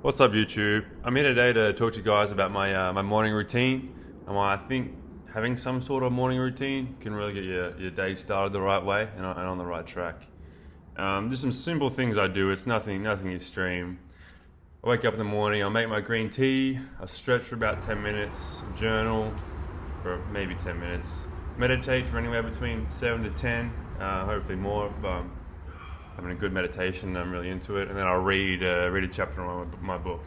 What's up, YouTube? I'm here today to talk to you guys about my morning routine and why I think having some sort of morning routine can really get your day started the right way and on the right track. Just some simple things I do. It's nothing extreme. I wake up in the morning. I'll make my green tea. I stretch for about 10 minutes. Journal for maybe 10 minutes. Meditate for anywhere between 7 to 10. Hopefully more if having a good meditation. I'm really into it, and then I'll read a chapter on my book.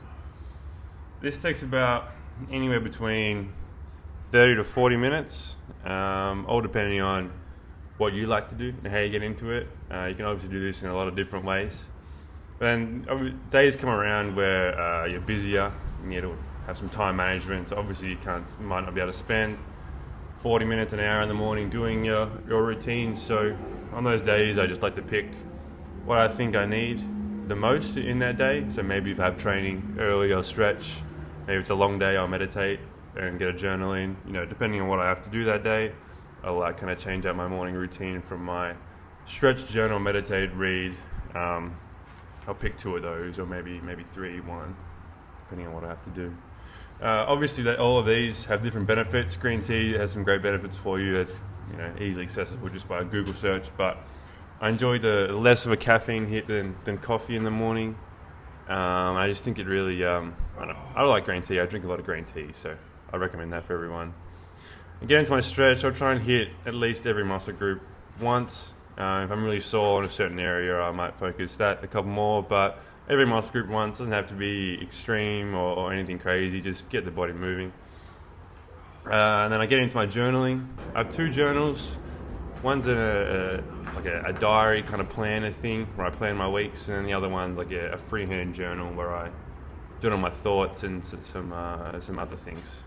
This takes about anywhere between 30 to 40 minutes, all depending on what you like to do and how you get into it. You can obviously do this in a lot of different ways. But then days come around where you're busier, you need to have some time management. So obviously might not be able to spend 40 minutes, an hour in the morning doing your routine. So on those days, I just like to pick what I think I need the most in that day. So maybe if I have training early, I'll stretch. Maybe it's a long day, I'll meditate and get a journal in. Depending on what I have to do that day, I'll kind of change out my morning routine from my stretch, journal, meditate, read. I'll pick two of those, or maybe three, one, depending on what I have to do. Obviously, all of these have different benefits. Green tea has some great benefits for you. That's easily accessible just by a Google search. But I enjoy the less of a caffeine hit than coffee in the morning. I just think it really, I like green tea. I drink a lot of green tea, so I recommend that for everyone. And get into my stretch. I'll try and hit at least every muscle group once. If I'm really sore in a certain area, I might focus that a couple more, but every muscle group once. Doesn't have to be extreme or anything crazy, just get the body moving. And then I get into my journaling. I have two journals. One's in a diary kind of planner thing where I plan my weeks, and then the other one's like a freehand journal where I journal my thoughts and some other things.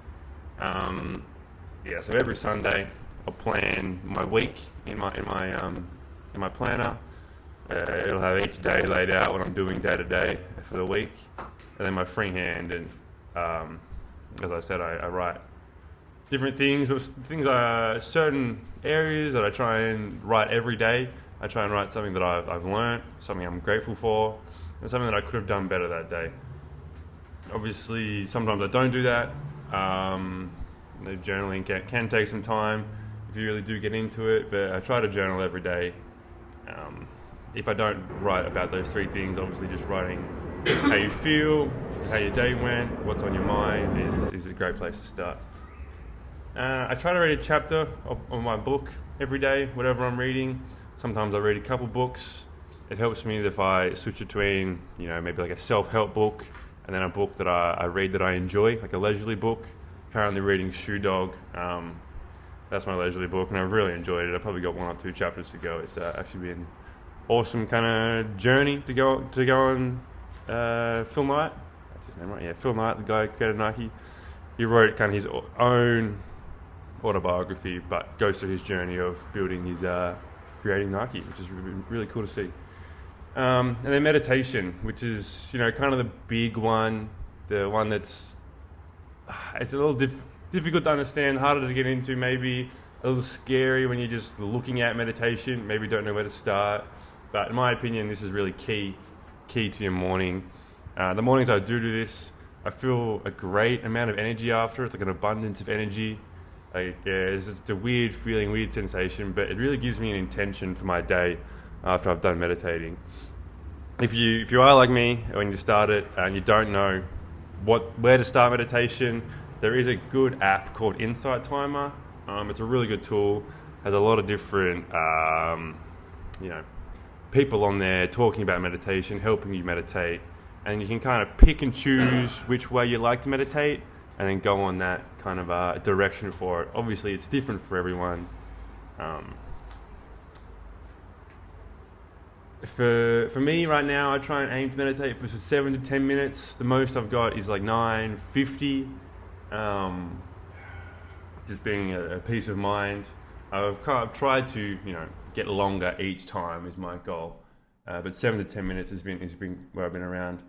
So every Sunday I'll plan my week in my planner. It'll have each day laid out what I'm doing day to day for the week, and then my freehand. And as I said, I write different things, but things are certain areas that I try and write every day. I try and write something that I've learned, something I'm grateful for, and something that I could have done better that day. Obviously, sometimes I don't do that. Journaling can take some time if you really do get into it, but I try to journal every day. If I don't write about those three things, obviously just writing how you feel, how your day went, what's on your mind is a great place to start. I try to read a chapter of my book every day, whatever I'm reading. Sometimes I read a couple books. It helps me if I switch between, maybe like a self-help book and then a book that I read that I enjoy, like a leisurely book. Currently reading Shoe Dog. That's my leisurely book, and I've really enjoyed it. I've probably got one or two chapters to go. It's actually been awesome kind of journey to go on. Phil Knight, that's his name, right? Yeah, Phil Knight, the guy who created Nike. He wrote kind of his own autobiography, but goes through his journey of building his creating Nike, which is really cool to see. And then meditation, which is kind of the big one, the one that's it's a little difficult to understand, harder to get into, maybe a little scary when you're just looking at meditation, maybe don't know where to start. But in my opinion, this is really key to your morning. The mornings I do this, I feel a great amount of energy after. It's like an abundance of energy. It's just a weird feeling, weird sensation, but it really gives me an intention for my day after I've done meditating. If you are like me, when you start it and you don't know where to start meditation, there is a good app called Insight Timer. It's a really good tool. Has a lot of different people on there talking about meditation, helping you meditate, and you can kind of pick and choose which way you like to meditate and then go on that kind of direction for it. Obviously it's different for everyone. For me right now, I try and aim to meditate for 7 to 10 minutes. The most I've got is like 9:50. Just being a peace of mind. I've tried to get longer each time is my goal, but 7 to 10 minutes has been where I've been around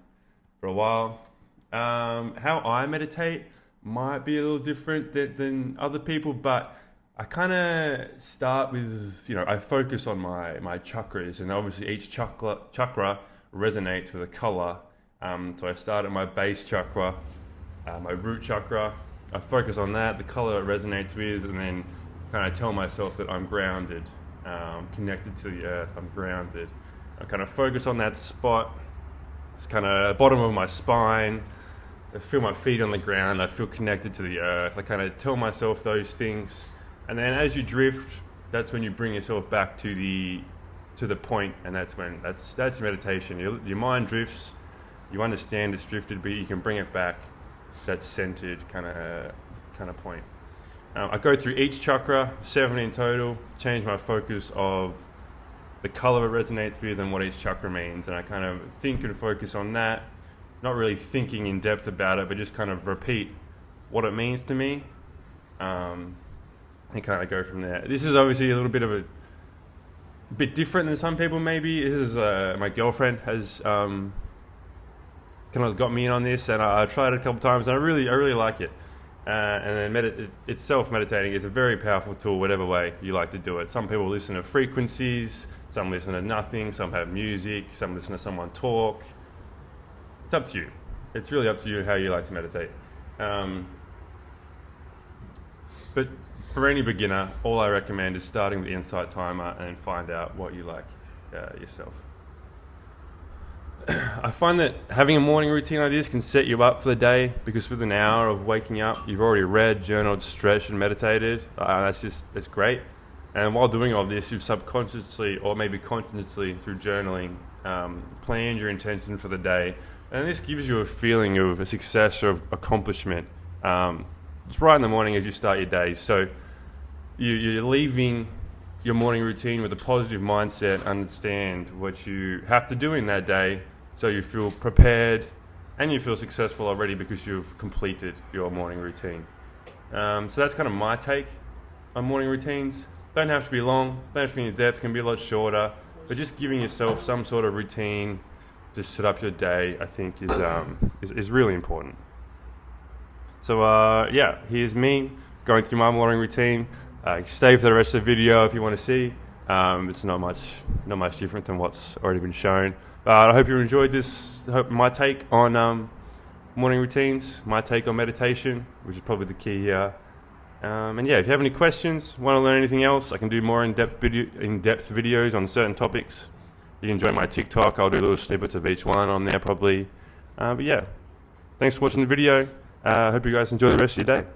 for a while. How I meditate might be a little different than other people, but I kind of start with, I focus on my chakras, and obviously each chakra resonates with a color, So I start at my base chakra, my root chakra. I focus on that, the color it resonates with, and then kind of tell myself that I'm grounded, connected to the earth, I'm grounded. I kind of focus on that spot. It's kind of bottom of my spine. I feel my feet on the ground. I feel connected to the earth. I kind of tell myself those things. And then as you drift, that's when you bring yourself back to the point, and that's meditation. Your mind drifts. You understand it's drifted, but you can bring it back to that centered kind of point. I go through each chakra, 7 in total, change my focus of the color it resonates with and what each chakra means, and I kind of think and focus on that, not really thinking in depth about it, but just kind of repeat what it means to me, and kind of go from there. This is obviously a little bit of a bit different than some people maybe. This is my girlfriend has kind of got me in on this, and I tried it a couple times, and I really like it. And then meditating is a very powerful tool, whatever way you like to do it. Some people listen to frequencies, some listen to nothing, some have music, some listen to someone talk. It's up to you. It's really up to you how you like to meditate. But for any beginner, all I recommend is starting with the Insight Timer and find out what you like yourself. I find that having a morning routine like this can set you up for the day, because with an hour of waking up, you've already read, journaled, stretched, and meditated. That's great. And while doing all this, you've subconsciously or maybe consciously through journaling planned your intention for the day, and this gives you a feeling of a success or of accomplishment. It's right in the morning as you start your day, so you're leaving your morning routine with a positive mindset, understand what you have to do in that day, so you feel prepared and you feel successful already because you've completed your morning routine. So that's kind of my take on morning routines. Don't have to be long, don't have to be in depth, can be a lot shorter, but just giving yourself some sort of routine to set up your day, I think is really important. So here's me going through my morning routine. Stay for the rest of the video if you want to see. It's not much different than what's already been shown. I hope you enjoyed this. My take on morning routines, my take on meditation, which is probably the key here. And if you have any questions, want to learn anything else, I can do more in-depth videos on certain topics. You can join my TikTok. I'll do little snippets of each one on there probably. Thanks for watching the video. I hope you guys enjoy the rest of your day.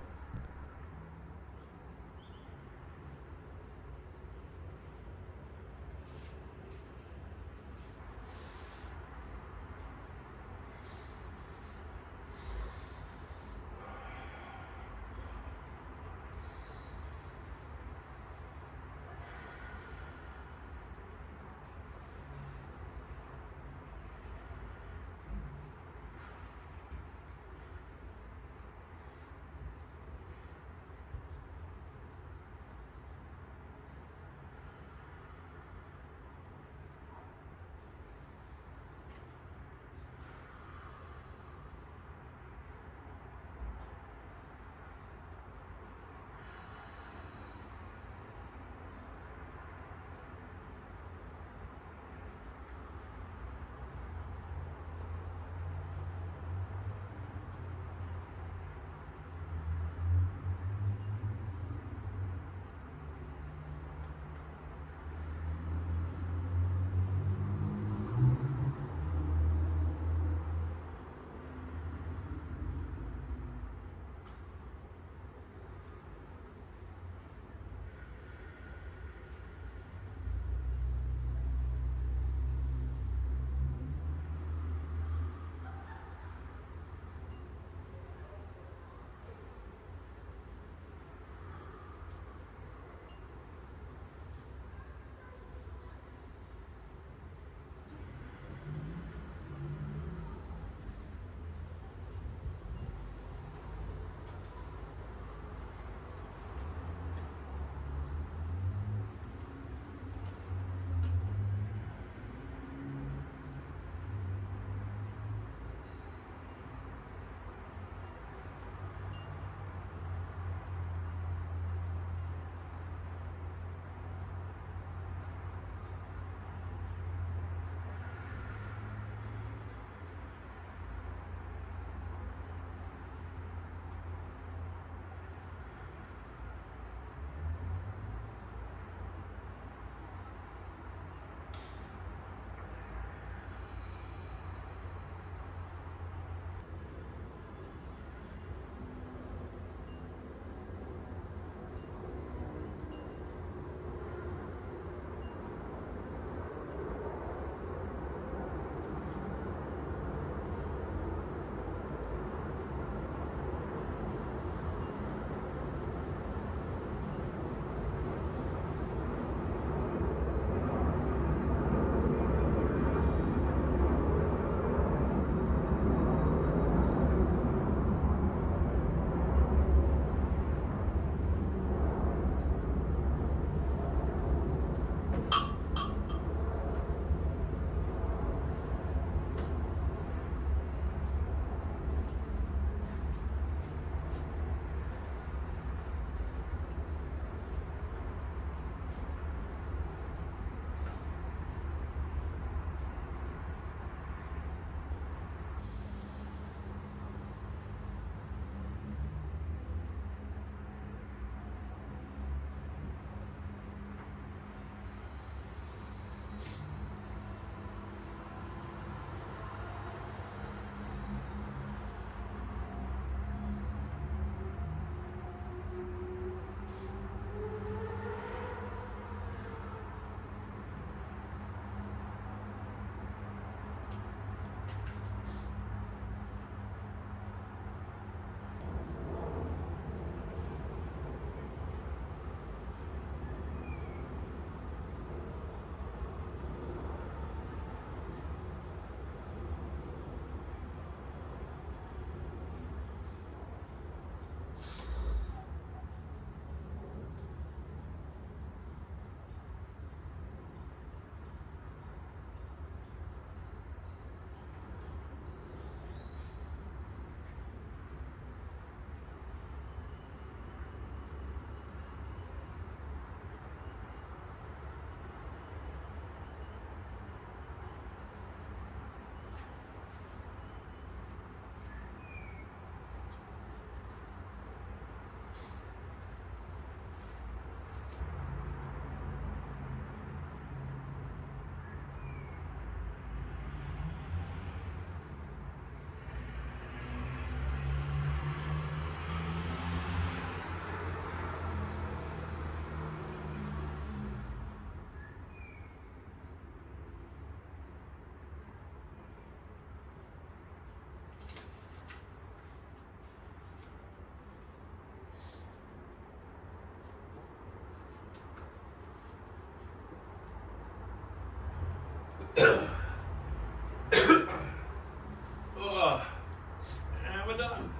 Oh, and we're done.